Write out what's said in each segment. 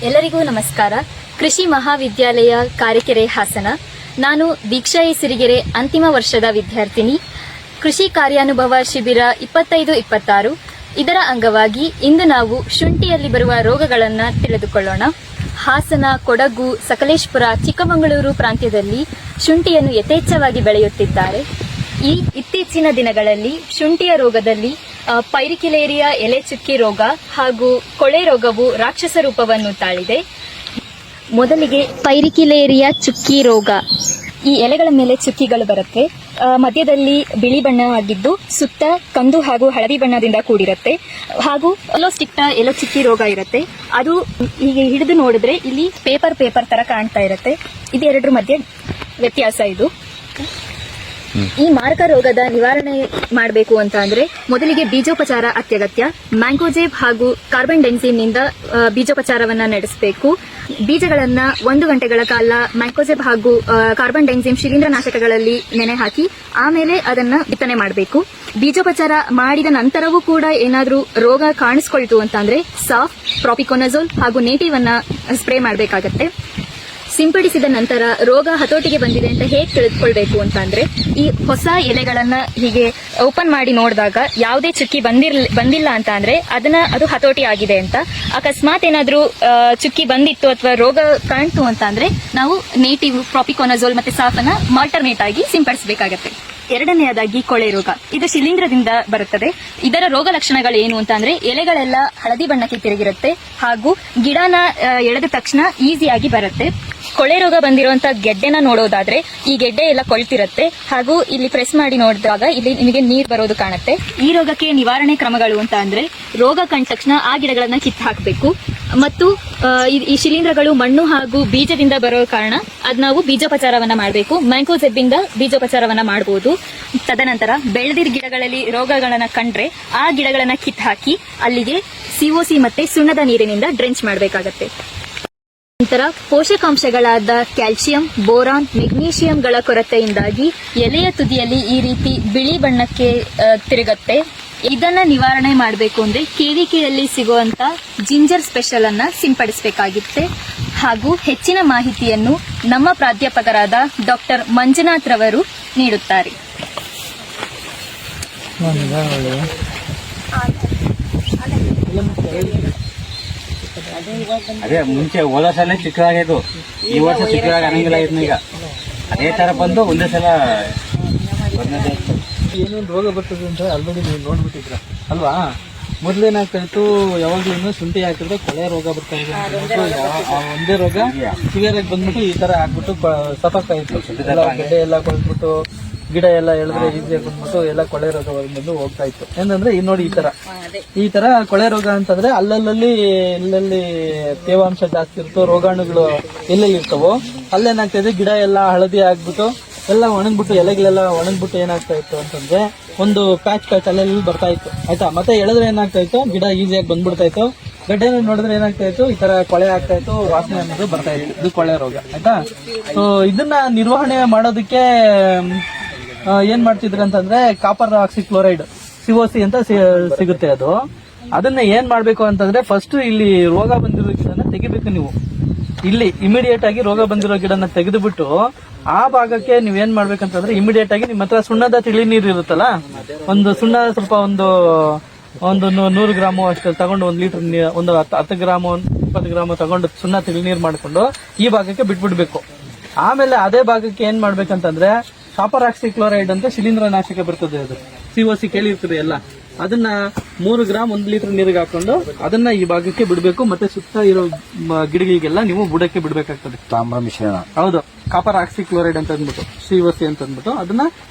ಎಲ್ಲರಿಗೂ ನಮಸ್ಕಾರ. ಕೃಷಿ ಮಹಾವಿದ್ಯಾಲಯ ಕಾರಿಕೆರೆ ಹಾಸನ. ನಾನು ದೀಕ್ಷಾ ಎ ಸಿರಿಗೆರೆ ಅಂತಿಮ ವರ್ಷದ ವಿದ್ಯಾರ್ಥಿನಿ. ಕೃಷಿ ಕಾರ್ಯಾನುಭವ ಶಿಬಿರ 25-26 ಇದರ ಅಂಗವಾಗಿ ಇಂದು ನಾವು ಶುಂಠಿಯಲ್ಲಿ ಬರುವ ರೋಗಗಳನ್ನು ತಿಳಿದುಕೊಳ್ಳೋಣ. ಹಾಸನ, ಕೊಡಗು, ಸಕಲೇಶಪುರ, ಚಿಕ್ಕಮಗಳೂರು ಪ್ರಾಂತ್ಯದಲ್ಲಿ ಶುಂಠಿಯನ್ನು ಯಥೇಚ್ಛವಾಗಿ ಬೆಳೆಯುತ್ತಿದ್ದಾರೆ. ಈ ಇತ್ತೀಚಿನ ದಿನಗಳಲ್ಲಿ ಶುಂಠಿಯ ರೋಗದಲ್ಲಿ ಪೈರಿಕಿಲೇರಿಯಾ ಎಲೆ ಚುಕ್ಕಿ ರೋಗ ಹಾಗೂ ಕೊಳೆ ರೋಗವು ರಾಕ್ಷಸ ರೂಪವನ್ನು ತಾಳಿದೆ. ಮೊದಲಿಗೆ ಪೈರಿಕಿಲೇರಿಯಾ ಚುಕ್ಕಿ ರೋಗ. ಈ ಎಲೆಗಳ ಮೇಲೆ ಚುಕ್ಕಿಗಳು ಬರುತ್ತೆ. ಮಧ್ಯದಲ್ಲಿ ಬಿಳಿ ಬಣ್ಣ ಆಗಿದ್ದು ಸುತ್ತ ಕಂದು ಹಾಗೂ ಹಳದಿ ಬಣ್ಣದಿಂದ ಕೂಡಿರುತ್ತೆ. ಹಾಗೂ ಅಲೋಸ್ಟಿಕ್ಟಾ ಎಲೆ ಚುಕ್ಕಿ ರೋಗ ಇರುತ್ತೆ. ಅದು ಹೀಗೆ ಹಿಡಿದು ನೋಡಿದ್ರೆ ಇಲ್ಲಿ ಪೇಪರ್ ತರ ಕಾಣ್ತಾ ಇರುತ್ತೆ. ಇದೆರಡರ ಮಧ್ಯೆ ವ್ಯತ್ಯಾಸ ಇದು. ಈ ಮಾರಕ ರೋಗದ ನಿವಾರಣೆ ಮಾಡಬೇಕು ಅಂತ ಅಂದ್ರೆ ಮೊದಲಿಗೆ ಬೀಜೋಪಚಾರ ಅತ್ಯಗತ್ಯ. ಮ್ಯಾಂಗೋಜೇಬ್ ಹಾಗೂ ಕಾರ್ಬನ್ ಡೆನ್ಸಿಮ್ ನಿಂದ ಬೀಜೋಪಚಾರವನ್ನ ನಡೆಸಬೇಕು. ಬೀಜಗಳನ್ನ 1 ಗಂಟೆಗಳ ಕಾಲ ಮ್ಯಾಂಗೋಜೇಬ್ ಹಾಗೂ ಕಾರ್ಬನ್ ಡೆನ್ಸಿಮ್ ಶಿಲೀಂಧ್ರನಾಶಕಗಳಲ್ಲಿ ನೆನೆ ಹಾಕಿ ಆಮೇಲೆ ಅದನ್ನ ಬಿತ್ತನೆ ಮಾಡಬೇಕು. ಬೀಜೋಪಚಾರ ಮಾಡಿದ ನಂತರವೂ ಕೂಡ ಏನಾದ್ರೂ ರೋಗ ಕಾಣಿಸ್ಕೊಳ್ತು ಅಂತ ಅಂದ್ರೆ ಸಾಫ್, ಪ್ರಾಪಿಕೊನಜೋಲ್ ಹಾಗೂ ನೇಟಿವ್ ಅನ್ನ ಸ್ಪ್ರೇ ಮಾಡಬೇಕಾಗತ್ತೆ. ಸಿಂಪಡಿಸಿದ ನಂತರ ರೋಗ ಹತೋಟಿಗೆ ಬಂದಿದೆ ಅಂತ ಹೇಗೆ ತಿಳಿದುಕೊಳ್ಬೇಕು ಅಂತ ಅಂದ್ರೆ ಈ ಹೊಸ ಎಲೆಗಳನ್ನ ಹೀಗೆ ಓಪನ್ ಮಾಡಿ ನೋಡಿದಾಗ ಯಾವುದೇ ಚುಕ್ಕಿ ಬಂದಿಲ್ಲ ಅಂತ ಅಂದ್ರೆ ಅದು ಹತೋಟಿ ಆಗಿದೆ ಅಂತ. ಅಕಸ್ಮಾತ್ ಏನಾದ್ರೂ ಚುಕ್ಕಿ ಬಂದಿತ್ತು ಅಥವಾ ರೋಗ ಕಾಣ್ತು ಅಂತ ಅಂದ್ರೆ ನಾವು ನೇಟಿವ್, ಪ್ರಾಪಿಕೊನಜೋಲ್ ಮತ್ತೆ ಸಾಫನ್ನ ಆಲ್ಟರ್ನೇಟ್ ಆಗಿ ಸಿಂಪಡಿಸಬೇಕಾಗತ್ತೆ. ಎರಡನೆಯದಾಗಿ ಕೊಳೆ ರೋಗ. ಇದು ಶಿಲೀಂಧ್ರದಿಂದ ಬರುತ್ತದೆ. ಇದರ ರೋಗ ಲಕ್ಷಣಗಳು ಏನು ಅಂತ ಅಂದ್ರೆ ಎಲೆಗಳೆಲ್ಲ ಹಳದಿ ಬಣ್ಣಕ್ಕೆ ತಿರುಗಿರುತ್ತೆ ಹಾಗೂ ಗಿಡನ ಎಳೆದ ತಕ್ಷಣ ಈಸಿಯಾಗಿ ಬರುತ್ತೆ. ಕೊಳೆ ರೋಗ ಬಂದಿರುವಂತಹ ಗೆಡ್ಡೆನ ನೋಡೋದಾದ್ರೆ ಈ ಗೆಡ್ಡೆ ಎಲ್ಲ ಕೊಳ್ತಿರುತ್ತೆ ಹಾಗೂ ಇಲ್ಲಿ ಪ್ರೆಸ್ ಮಾಡಿ ನೋಡಿದಾಗ ಇಲ್ಲಿ ನಿಮಗೆ ನೀರು ಬರೋದು ಕಾಣುತ್ತೆ. ಈ ರೋಗಕ್ಕೆ ನಿವಾರಣೆ ಕ್ರಮಗಳು ಅಂತ ಅಂದ್ರೆ ರೋಗ ಕಂಡ ತಕ್ಷಣ ಆ ಗಿಡಗಳನ್ನ ಕಿತ್ತು ಹಾಕಬೇಕು. ಮತ್ತು ಈ ಶಿಲೀಂಧ್ರಗಳು ಮಣ್ಣು ಹಾಗೂ ಬೀಜದಿಂದ ಬರೋ ಕಾರಣ ಅದ್ ನಾವು ಬೀಜೋಪಚಾರವನ್ನ ಮಾಡಬೇಕು. ಮ್ಯಾಂಗೋಜೆಬ್ಬಿಂದ ಬೀಜೋಪಚಾರವನ್ನ ಮಾಡಬಹುದು. ತದನಂತರ ಬೆಳೆದಿದ್ದ ಗಿಡಗಳಲ್ಲಿ ರೋಗಗಳನ್ನ ಕಂಡ್ರೆ ಆ ಗಿಡಗಳನ್ನ ಕಿತ್ತು ಹಾಕಿ ಅಲ್ಲಿಗೆ COC ಮತ್ತೆ ಸುಣ್ಣದ ನೀರಿನಿಂದ ಡ್ರೆಂಚ್ ಮಾಡಬೇಕಾಗತ್ತೆ. ನಂತರ ಪೋಷಕಾಂಶಗಳಾದ ಕ್ಯಾಲ್ಸಿಯಂ, ಬೋರಾನ್, ಮೆಗ್ನೀಷಿಯಂಗಳ ಕೊರತೆಯಿಂದಾಗಿ ಎಲೆಯ ತುದಿಯಲ್ಲಿ ಈ ರೀತಿ ಬಿಳಿ ಬಣ್ಣಕ್ಕೆ ತಿರುಗತ್ತೆ. ಇದನ್ನ ನಿವಾರಣೆ ಮಾಡಬೇಕು ಅಂದ್ರೆ KVKಯಲ್ಲಿ ಸಿಗುವಂತ ಜಿಂಜರ್ ಸ್ಪೆಷಲ್ ಅನ್ನ ಸಿಂಪಡಿಸಬೇಕಾಗುತ್ತೆ. ಹಾಗೂ ಹೆಚ್ಚಿನ ಮಾಹಿತಿಯನ್ನು ನಮ್ಮ ಪ್ರಾಧ್ಯಾಪಕರಾದ ಡಾಕ್ಟರ್ ಮಂಜುನಾಥ್ ರವರು ನೀಡುತ್ತಾರೆ. ಅದೇ ಮುಂಚೆ ಹೋದ ಸಲ ಚಿಕ್ಕದಾಗಿದ್ದು, ಈ ವರ್ಷ ಚಿಕ್ಕದಾಗಿ ಅನ್ನಂಗಿಲ್ಲ ಇದನ್ನ. ಈಗ ಅದೇ ತರ ಬಂದು ಒಂದೇ ಸಲ ಏನೇನು ರೋಗ ಬರ್ತದೆ ಅಂತ ಆಲ್ರೆಡಿ ನೀವು ನೋಡ್ಬಿಟ್ಟಿದ್ರ ಅಲ್ವಾ. ಮೊದ್ಲೇನಾಗ್ತಾ ಇತ್ತು, ಯಾವಾಗ್ಲೂ ಶುಂಠಿ ಹಾಕಿದ್ರೆ ಕೊಳೆ ರೋಗ ಬರ್ತಾ ಇದೆ. ಒಂದೇ ರೋಗ ಸಿವಿಯರ್ ಆಗಿ ಬಂದ್ಬಿಟ್ಟು ಈ ತರ ಆಗ್ಬಿಟ್ಟು ಸಫಾಗ್ತಾ ಇತ್ತು. ಗಡ್ಡೆ ಎಲ್ಲ ಕೊಳ್ಬಿಟ್ಟು ಗಿಡ ಎಲ್ಲ ಎಳೆದ್ರೆ ಈಸಿಯಾಗಿ ಬಂದ್ಬಿಟ್ಟು ಎಲ್ಲ ಕೊಳೆ ರೋಗ ಬಂದು ಹೋಗ್ತಾ ಇತ್ತು. ಏನಂದ್ರೆ ಈ ನೋಡಿ ಈ ತರ ಕೊಳೆ ರೋಗ ಅಂತಂದ್ರೆ ಎಲ್ಲೆಲ್ಲಿ ತೇವಾಂಶ ಜಾಸ್ತಿ ಇರ್ತೋ, ರೋಗಾಣುಗಳು ಎಲ್ಲೆಲ್ಲಿ ಇರ್ತವೋ ಅಲ್ಲೇನಾಗ್ತಾ ಇದೆ, ಗಿಡ ಎಲ್ಲ ಹಳದಿ ಆಗ್ಬಿಟ್ಟು ಎಲ್ಲ ಒಣಗ್ಬಿಟ್ಟು ಎಲೆಗಳೆಲ್ಲ ಒಣಗ್ಬಿಟ್ಟು ಏನಾಗ್ತಾ ಇತ್ತು ಅಂತಂದ್ರೆ ಒಂದು ಪ್ಯಾಚ್ ಅಲ್ಲೆಲ್ಲಿ ಬರ್ತಾ ಇತ್ತು. ಆಯ್ತಾ. ಮತ್ತೆ ಎಳೆದ್ರೆ ಏನಾಗ್ತಾ ಇತ್ತು, ಗಿಡ ಈಸಿಯಾಗಿ ಬಂದ್ಬಿಡ್ತಾ ಇತ್ತು. ಗಡ್ಡೆ ನೋಡಿದ್ರೆ ಏನಾಗ್ತಾ ಇತ್ತು, ಈ ತರ ಕೊಳೆ ಆಗ್ತಾ ಇತ್ತು, ವಾಸನೆ ಅನ್ನೋದು ಬರ್ತಾ ಇತ್ತು. ಇದು ಕೊಳೆ ರೋಗ. ಆಯ್ತಾ. ಸೊ ಇದನ್ನ ನಿರ್ವಹಣೆ ಮಾಡೋದಕ್ಕೆ ಏನ್ ಮಾಡ್ತಿದ್ರು ಅಂತಂದ್ರೆ ಕಾಪರ್ ಆಕ್ಸಿಕ್ಲೋರೈಡ್ COC ಅಂತ ಸಿಗುತ್ತೆ. ಅದನ್ನ ಏನ್ ಮಾಡ್ಬೇಕು ಅಂತಂದ್ರೆ ಫಸ್ಟ್ ಇಲ್ಲಿ ರೋಗ ಬಂದಿರೋ ಗಿಡನ ತೆಗಿಬೇಕು ನೀವು. ಇಲ್ಲಿ ಇಮಿಡಿಯೇಟ್ ಆಗಿ ರೋಗ ಬಂದಿರೋ ಗಿಡನ ತೆಗೆದುಬಿಟ್ಟು ಆ ಭಾಗಕ್ಕೆ ನೀವೇನ್ ಮಾಡ್ಬೇಕಂತಂದ್ರೆ ಇಮಿಡಿಯೇಟ್ ಆಗಿ ನಿಮ್ಮ ಹತ್ರ ಸುಣ್ಣದ ತಿಳಿ ನೀರು ಇರುತ್ತಲ್ಲ, ಒಂದು ಸುಣ್ಣ ಸ್ವಲ್ಪ ಒಂದು 100 ಗ್ರಾಮು ಅಷ್ಟು ತಗೊಂಡು 1 ಲೀಟರ್ ಒಂದು 10 ಗ್ರಾಮು 20 ಗ್ರಾಮು ತಗೊಂಡು ಸುಣ್ಣ ತಿಳಿ ನೀರು ಮಾಡ್ಕೊಂಡು ಈ ಭಾಗಕ್ಕೆ ಬಿಟ್ಬಿಡ್ಬೇಕು. ಆಮೇಲೆ ಅದೇ ಭಾಗಕ್ಕೆ ಏನ್ ಮಾಡ್ಬೇಕಂತಂದ್ರೆ ಕಾಪರ್ ಆಕ್ಸಿಕ್ಲೋರೈಡ್ ಅಂತ ಶಿಲೀಂಧ್ರನಾಶಕ ಬರ್ತದೆ. ಅದು COC ಕೇಳಿರ್ತೀರಿ ಎಲ್ಲ. ಅದನ್ನ 3 ಗ್ರಾಮ್ 1 ಲೀಟರ್ ನೀರಿಗೆ ಹಾಕೊಂಡು ಅದನ್ನ ಈ ಭಾಗಕ್ಕೆ ಬಿಡಬೇಕು. ಮತ್ತೆ ಸುತ್ತ ಇರೋ ಗಿಡಗಳಿಗೆಲ್ಲ ನೀವು ಬುಡಕ್ಕೆ ಬಿಡಬೇಕಾಗ್ತದೆ. ತಾಮ್ರ ಮಿಶ್ರಣ. ಹೌದು, ಕಾಪರ್ ಆಕ್ಸಿಕ್ಲೋರೈಡ್ ಅಂತ ಅಂದ್ಬಿಟ್ಟು COC ಅಂತ ಅಂದ್ಬಿಟ್ಟು ಅದನ್ನ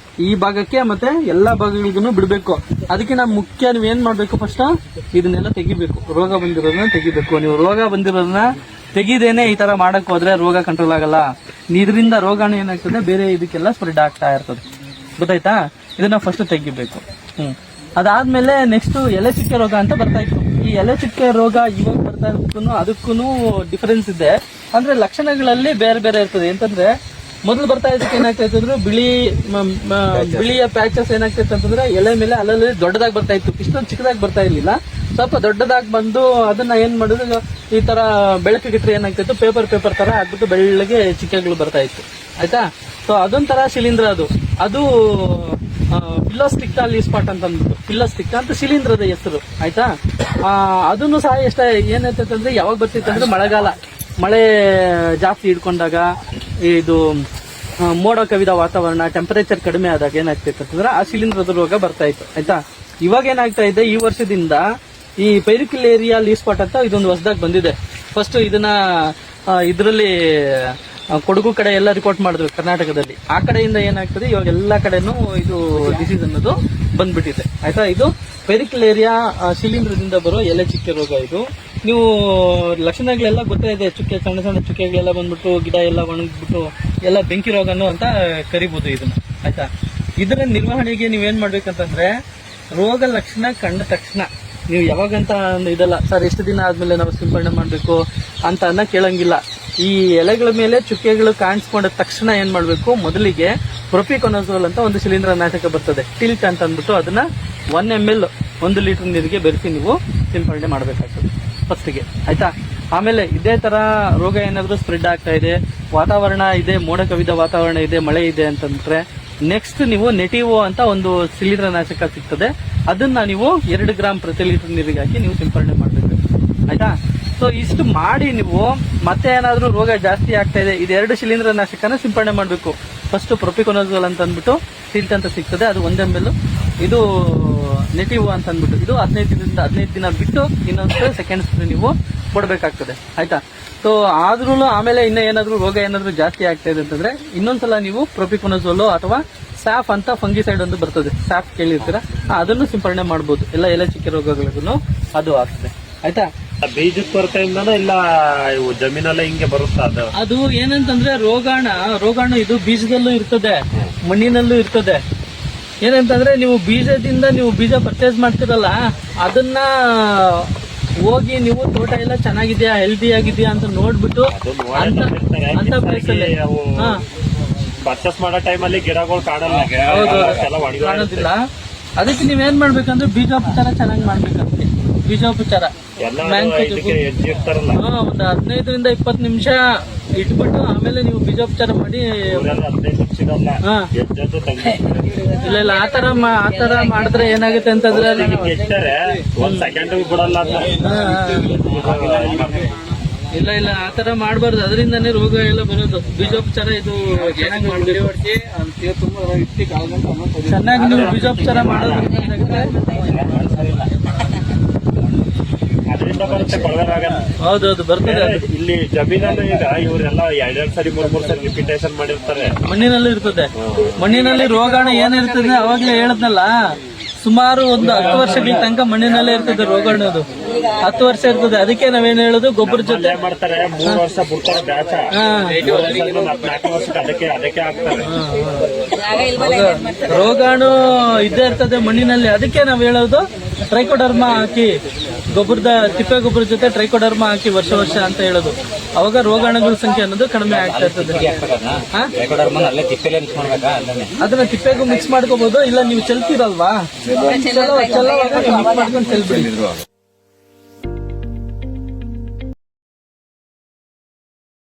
ಈ ಭಾಗಕ್ಕೆ ಮತ್ತೆ ಎಲ್ಲಾ ಭಾಗಗಳಿಗೂ ಬಿಡಬೇಕು. ಅದಕ್ಕೆ ನಾವು ಮುಖ್ಯ ನೀವ್ ಏನ್ ಮಾಡ್ಬೇಕು, ಫಸ್ಟ್ ಇದನ್ನೆಲ್ಲ ತೆಗಿಬೇಕು. ರೋಗ ಬಂದಿರೋದನ್ನ ತೆಗಿಬೇಕು. ನೀವು ರೋಗ ಬಂದಿರೋದನ್ನ ತೆಗಿದೇನೆ ಈ ತರ ಮಾಡಕ್ ಹೋದ್ರೆ ರೋಗ ಕಂಟ್ರೋಲ್ ಆಗಲ್ಲ. ಇದರಿಂದ ರೋಗಾಣು ಏನಾಗ್ತದೆ, ಬೇರೆ ಇದಕ್ಕೆಲ್ಲ ಸ್ಪ್ರೆಡ್ ಆಗ್ತಾ ಇರ್ತದೆ. ಗೊತ್ತಾಯ್ತಾ. ಇದನ್ನ ಫಸ್ಟ್ ತೆಗಿಬೇಕು. ಅದಾದ್ಮೇಲೆ ನೆಕ್ಸ್ಟ್ ಎಲೆ ಚುಕ್ಕೆ ರೋಗ ಅಂತ ಬರ್ತಾ ಇತ್ತು. ಈ ಎಲೆ ಚುಕ್ಕೆ ರೋಗ ಇವಾಗ ಬರ್ತಾ ಇರೋದಕ್ಕೂ ಅದಕ್ಕೂ ಡಿಫರೆನ್ಸ್ ಇದೆ. ಅಂದ್ರೆ ಲಕ್ಷಣಗಳಲ್ಲಿ ಬೇರೆ ಬೇರೆ ಇರ್ತದೆ. ಅಂತಂದ್ರೆ ಮೊದಲು ಬರ್ತಾ ಇದಕ್ಕೆ ಏನಾಗ್ತಾ ಇತ್ತು, ಬಿಳಿಯ ಪ್ಯಾಚಸ್ ಏನಾಗ್ತಿತ್ತು ಅಂತಂದ್ರೆ ಎಲೆ ಮೇಲೆ ಅಲ್ಲಲ್ಲಿ ದೊಡ್ಡದಾಗಿ ಬರ್ತಾ ಇತ್ತು. ಇಷ್ಟೊಂದು ಚಿಕ್ಕದಾಗಿ ಬರ್ತಾ ಇರ್ಲಿಲ್ಲ. ಸ್ವಲ್ಪ ದೊಡ್ಡದಾಗಿ ಬಂದು ಅದನ್ನ ಏನ್ ಮಾಡುದು ಈ ತರ ಬೆಳಕಿಗಿಟ್ರೆ ಏನಾಗ್ತಿತ್ತು, ಪೇಪರ್ ತರ ಆಗ್ಬಿಟ್ಟು ಬೆಳ್ಳಗೆ ಚಿಕ್ಕೆಗಳು ಬರ್ತಾ ಇತ್ತು. ಆಯ್ತಾ. ಸೊ ಅದೊಂಥರ ಶಿಲೀಂಧ್ರ ಅದು ಪಿಲ್ಲೋಸ್ಟಿಕ್ಟಾ ಲೀಫ್ ಸ್ಪಾಟ್ ಅಂತ ಅಂದ್ಬಿಟ್ಟು, ಪಿಲ್ಲೋಸ್ಟಿಕ್ಟಾ ಅಂತ ಶಿಲೀಂಧ್ರದ ಹೆಸರು. ಆಯ್ತಾ. ಅದನ್ನು ಸಹ ಏನಾಯ್ತಂದ್ರೆ ಅಂದ್ರೆ ಯಾವಾಗ ಬರ್ತಿತ್ತು ಅಂದ್ರೆ ಮಳೆ ಜಾಸ್ತಿ ಹಿಡ್ಕೊಂಡಾಗ, ಇದು ಮೋಡ ಕವಿದ ವಾತಾವರಣ, ಟೆಂಪರೇಚರ್ ಕಡಿಮೆ ಆದಾಗ ಏನಾಗ್ತಿತ್ತು ಅಂತಂದ್ರೆ ಆ ಶಿಲೀಂಧ್ರದ ರೋಗ ಬರ್ತಾ ಇತ್ತು. ಆಯ್ತಾ. ಇವಾಗ ಏನಾಗ್ತಾ ಇದೆ, ಈ ವರ್ಷದಿಂದ ಈ ಪೈರಿಕ್ಯುಲೇರಿಯಾ ಲೀಫ್ ಸ್ಪಾಟ್ ಅಂತ ಇದೊಂದು ಹೊಸದಾಗಿ ಬಂದಿದೆ. ಫಸ್ಟ್ ಇದನ್ನ ಇದರಲ್ಲಿ ಕೊಡಗು ಕಡೆ ಎಲ್ಲ ರಿಪೋರ್ಟ್ ಮಾಡಿದ್ರು ಕರ್ನಾಟಕದಲ್ಲಿ. ಆ ಕಡೆಯಿಂದ ಏನಾಗ್ತದೆ, ಇವಾಗ ಎಲ್ಲಾ ಕಡೆನೂ ಇದು ಡಿಸೀಸ್ ಅನ್ನೋದು ಬಂದ್ಬಿಟ್ಟಿದೆ. ಆಯ್ತಾ. ಇದು ಪೈರಿಕ್ಯುಲೇರಿಯಾ ಶಿಲೀಂಧ್ರದಿಂದ ಬರೋ ಎಲೆ ಚುಕ್ಕೆ ರೋಗ. ಇದು ನೀವು ಲಕ್ಷಣಗಳೆಲ್ಲ ಗೊತ್ತೇ ಇದೆ. ಚುಕ್ಕೆ, ಸಣ್ಣ ಸಣ್ಣ ಚುಕ್ಕೆಗಳೆಲ್ಲ ಬಂದ್ಬಿಟ್ಟು ಗಿಡ ಎಲ್ಲ ಒಣಗಿಬಿಟ್ಟು ಎಲ್ಲ ಬೆಂಕಿ ರೋಗನು ಅಂತ ಕರಿಬಹುದು ಇದನ್ನ. ಆಯ್ತಾ. ಇದರ ನಿರ್ವಹಣೆಗೆ ನೀವೇನ್ ಮಾಡ್ಬೇಕಂತಂದ್ರೆ, ರೋಗ ಲಕ್ಷಣ ಕಂಡ ತಕ್ಷಣ ನೀವು ಯಾವಾಗಂತ ಇದಲ್ಲ ಸರ್ ಎಷ್ಟು ದಿನ ಆದ್ಮೇಲೆ ನಾವು ಸಿಂಪಡಣೆ ಮಾಡ್ಬೇಕು ಅಂತ ಕೇಳಂಗಿಲ್ಲ. ಈ ಎಲೆಗಳ ಮೇಲೆ ಚುಕ್ಕೆಗಳು ಕಾಣಿಸ್ಕೊಂಡ ತಕ್ಷಣ ಏನ್ ಮಾಡ್ಬೇಕು, ಮೊದಲಿಗೆ ಪ್ರೊಪಿಕೊನಜೋಲ್ ಅಂತ ಒಂದು ಶಿಲೀಂಧ್ರ ನಾಶಕ ಬರ್ತದೆ, ಟಿಲ್ಟ್ ಅಂತ ಅಂದ್ಬಿಟ್ಟು ಅದನ್ನ 1 ml 1 ಲೀಟರ್ ನೀರಿಗೆ ಬೆರೆಸಿ ನೀವು ಸಿಂಪಡಣೆ ಮಾಡಬೇಕಾಗ್ತದೆ ಫಸ್ಟ್ಗೆ. ಆಯ್ತಾ. ಆಮೇಲೆ ಇದೇ ತರ ರೋಗ ಏನಾದ್ರೂ ಸ್ಪ್ರೆಡ್ ಆಗ್ತಾ ಇದೆ, ವಾತಾವರಣ ಇದೆ, ಮೋಡ ಕವಿದ ವಾತಾವರಣ ಇದೆ, ಮಳೆ ಇದೆ ಅಂತಂದ್ರೆ ನೆಕ್ಸ್ಟ್ ನೀವು ನೆಟಿವೋ ಅಂತ ಒಂದು ಶಿಲೀಂಧ್ರ ನಾಶಕ ಸಿಗ್ತದೆ. ಅದನ್ನ ನೀವು 2 ಗ್ರಾಂ ಪ್ರತಿ ಲೀಟರ್ ನೀರಿಗೆ ಹಾಕಿ ನೀವು ಸಿಂಪಡಣೆ ಮಾಡಬೇಕು. ಆಯ್ತಾ. ಸೊ ಇಷ್ಟು ಮಾಡಿ ನೀವು ಮತ್ತೆ ಏನಾದ್ರೂ ರೋಗ ಜಾಸ್ತಿ ಆಗ್ತಾ ಇದೆ, ಇದೆರಡು ಶಿಲೀಂಧ್ರ ನಾಶಕನ ಸಿಂಪಡಣೆ ಮಾಡಬೇಕು. ಫಸ್ಟ್ ಪ್ರೊಪಿಕೊನಜೋಲ್ ಅಂತ ಅಂದ್ಬಿಟ್ಟು ಟಿಲ್ಟ್ ಅಂತ ಸಿಗ್ತದೆ, ಅದು 1 ml. ಇದು ನೆಟಿವೋ ಅಂತ ಅಂದ್ಬಿಟ್ಟು ಇದು 15 ದಿನ ಬಿಟ್ಟು ಇನ್ನೊಂದು ಸೆಕೆಂಡ್ ಸ್ಪ್ರೇ ನೀವು ಕೊಡಬೇಕಾಗ್ತದೆ. ಆಯ್ತಾ. ಸೊ ಆದ್ರೂ ಆಮೇಲೆ ಇನ್ನ ಏನಾದ್ರೂ ರೋಗ ಏನಾದ್ರೂ ಜಾಸ್ತಿ ಆಗ್ತಾ ಇದೆ ಅಂತಂದ್ರೆ ಇನ್ನೊಂದ್ಸಲ ನೀವು ಪ್ರೊಪಿಕೊನಜೋಲ್ ಅಥವಾ ಸ್ಯಾಫ್ ಅಂತ ಫಂಗಿಸೈಡ್ ಒಂದು ಬರ್ತದೆ, ಸ್ಯಾಫ್ ಕೇಳಿರ್ತೀರಾ, ಅದನ್ನು ಸಿಂಪಡಣೆ ಮಾಡಬಹುದು. ಎಲ್ಲ ಎಲೆ ಚಿಕ್ಕ ರೋಗಗಳಿಗೂ ಅದು ಆಗ್ತದೆ. ಆಯ್ತಾ. ಬೀಜದ ಕೊರತೆಯಿಂದನೂ ಇಲ್ಲ ಇವು ಜಮೀನಲ್ಲ ಹಿಂಗೆ ಬರುತ್ತಾ ಅದು ಏನಂತಂದ್ರೆ ರೋಗಾಣು ಇದು ಬೀಜದಲ್ಲೂ ಇರ್ತದೆ, ಮಣ್ಣಿನಲ್ಲೂ ಇರ್ತದೆ. ಏನಂತಂದ್ರೆ ನೀವು ಬೀಜ ಪರ್ಚೇಸ್ ಮಾಡ್ತಿರಲ್ಲ, ಅದನ್ನ ಹೋಗಿ ನೀವು ತೋಟ ಎಲ್ಲ ಚೆನ್ನಾಗಿದ್ಯಾ, ಹೆಲ್ದಿ ಆಗಿದ್ಯಾ ಅಂತ ನೋಡ್ಬಿಟ್ಟು ಅಂತ ಪ್ಲೇಸ್ ಅಲ್ಲಿ ಪರ್ಚೇಸ್ ಮಾಡೋ ಟೈಮಲ್ಲಿ ಗಿಡಗಳು ಕಾಣಲ್ಲ, ಕಾಣೋದಿಲ್ಲ. ಅದಕ್ಕೆ ನೀವೇನ್ ಮಾಡ್ಬೇಕಂದ್ರೆ ಬೀಜೋಪಚಾರ ಚೆನ್ನಾಗಿ ಮಾಡ್ಬೇಕಂತೆ. ಬೀಜೋಪಚಾರ ಒಂದು 15ರಿಂದ 20 ನಿಮಿಷ ಇಟ್ಬಿಟ್ಟು ಆಮೇಲೆ ನೀವು ಬೀಜೋಪಚಾರ ಮಾಡಿ. ಇಲ್ಲ ಆತರ ಮಾಡಿದ್ರೆ ಏನಾಗುತ್ತೆ ಅಂತಂದ್ರೆ ಇಲ್ಲ ಆತರ ಮಾಡಬಾರ್ದು, ಅದರಿಂದಾನೇ ರೋಗ ಎಲ್ಲ ಬರೋದು. ಬೀಜೋಪಚಾರ ಇದು ಚೆನ್ನಾಗಿ ಮಾಡಬೇಕು. ಚೆನ್ನಾಗಿ ನೀವು ಬೀಜೋಪಚಾರ ಮಾಡೋದ್ರಿಂದ ಅದರಿಂದ ಬರುತ್ತೆ, ಕೊಳವೆ ರೋಗ. ಹೌದೌದು ಬರ್ತದೆ. ಇಲ್ಲಿ ಜಮೀನಲ್ಲೂ ಈಗ ಇವರೆಲ್ಲ 2 ಸರಿ 3 ಸರಿ ರಿಪಿಟೇಷನ್ ಮಾಡಿರ್ತಾರೆ. ಮಣ್ಣಿನಲ್ಲೂ ಇರ್ತದೆ. ಮಣ್ಣಿನಲ್ಲಿ ರೋಗಾಣು ಏನಿರ್ತದೆ ಅವಾಗ್ಲೇ ಹೇಳದ್ನಲ್ಲ, ಸುಮಾರು ಒಂದು 10 ವರ್ಷಗಳ ತನಕ ಮಣ್ಣಿನಲ್ಲೇ ಇರ್ತದೆ ರೋಗಾಣು. ಅದು 10 ವರ್ಷ ಇರ್ತದೆ. ಅದಕ್ಕೆ ನಾವೇನ್ ಹೇಳುದು, ಗೊಬ್ಬರ ಜೊತೆ ಮಾಡ್ತಾರೆ 3 ವರ್ಷ ಬಿಡ್ತಾರೆ ಬ್ಯಾಚ, 4 ವರ್ಷಕ್ಕೆ ಅದಕ್ಕೆ ಆಗ್ತಾರೆ. ರೋಗಾಣು ಇದ್ದೇ ಇರ್ತದೆ ಮಣ್ಣಿನಲ್ಲಿ. ಅದಕ್ಕೆ ನಾವ್ ಹೇಳೋದು ಟ್ರೈಕೋಡರ್ಮಾ ಹಾಕಿ, ತಿಪ್ಪೆ ಗೊಬ್ಬರ ಜೊತೆ ಟ್ರೈಕೋಡರ್ಮಾ ಹಾಕಿ ವರ್ಷ ಅಂತ ಹೇಳೋದು. ಅವಾಗ ರೋಗಾಣುಗಳ ಸಂಖ್ಯೆ ಅನ್ನೋದು ಕಡಿಮೆ ಆಗ್ತಾ ಇರ್ತದೆ. ಅದನ್ನ ತಿಪ್ಪೆಗೂ ಮಿಕ್ಸ್ ಮಾಡ್ಕೋಬಹುದು, ಇಲ್ಲ ನೀವು ಚೆಲ್ತೀರಲ್ವಾ, ಮಿಕ್ಸ್ ಮಾಡ್ಕೊಂಡು ಚೆಲ್ಬಿಡಿ.